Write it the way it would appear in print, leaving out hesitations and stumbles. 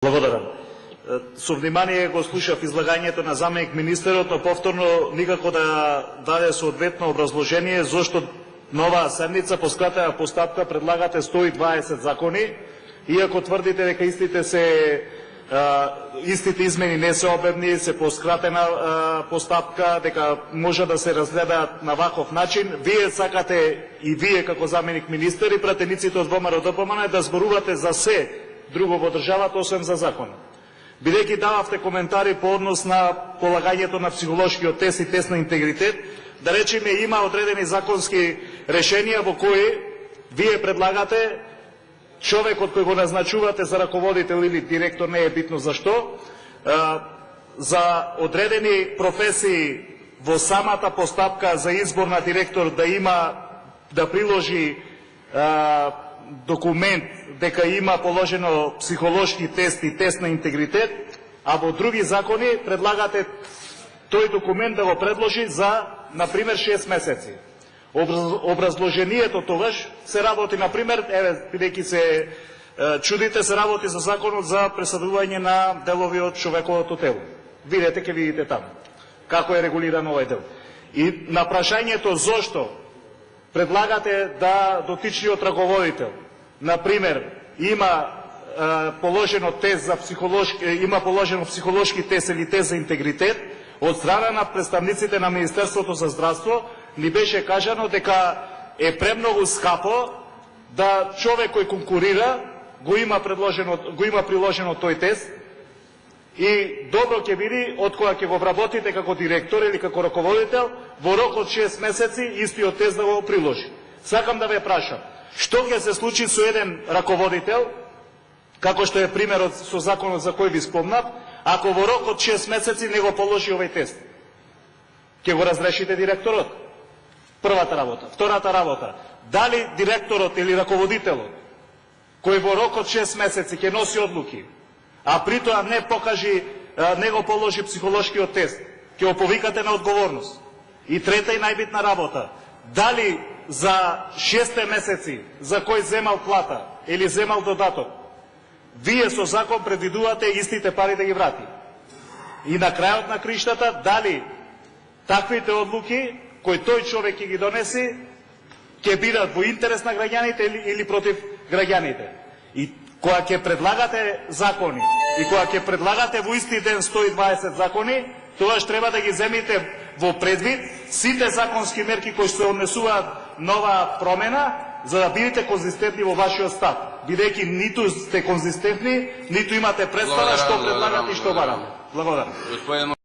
Благодарам. Со внимание го слушав излагањето на заменик министерот, но повторно никако да даде соодветно образложение зошто на оваа седница по скратена постапка предлагате 120 закони, иако тврдите дека истите измени не се обемни, се по скратена постапка, дека може да се разгледаат на ваков начин. Вие сакате и вие како заменик министер и пратениците од ВМРО-ДПМН да зборувате за се друго во државата, освен за закон. Бидејќи дававте коментари по однос на полагањето на психолошкиот тест и тест на интегритет, да речеме има одредени законски решенија во кои вие предлагате човекот кој го назначувате за раководител или директор, не е битно зашто, за одредени професии во самата постапка за избор на директор да приложи документ дека има положено психолошки тест и тест на интегритет, а во други закони предлагате тој документ да го предложи за, например, 6 месеци. Образложението тогаш се работи, например, бидејќи се чудите, се работи за законот за пресадување на делови од човековото тело. Видете, ќе видите таму како е регулиран овој дел. И на прашањето зошто предлагате да дотичниот раководител, например, има положено тест за психолошки тест или тест за интегритет, од страна на представниците на Министерството за здравство ни беше кажано дека е премногу скапо да човек кој конкурира го има приложено тој тест и добро ќе биде од кога ќе го вработите како директор или како раководител, во рок од 6 месеци истиот тест да го приложи. Сакам да ве прашам, што ќе се случи со еден раководител, како што е примерот со законот за кој ви спомнав, ако во рок од 6 месеци не го положи овој тест? Ќе го разрешите директорот? Првата работа. Втората работа, дали директорот или раководителот, кој во рок од 6 месеци ќе носи одлуки, а притоа не го положи психолошкиот тест, ќе го повикате на одговорност? И трета и најбитна работа, дали за 6 месеци за кој земал плата или земал додаток, вие со закон предвидувате истите пари да ги врати? И на крајот на криштата, дали таквите одлуки кои тој човек ќе ги донеси, ќе бидат во интерес на граѓаните или против граѓаните? И кога ќе предлагате закони, и кога ќе предлагате во исти ден 120 закони, тогаш треба да ги земите во предвид сите законски мерки кои се однесуваат нова промена, за да бидете конзистентни во вашиот став. Бидејќи ниту сте конзистентни, ниту имате представа што предлагате и што барате. Благодарам.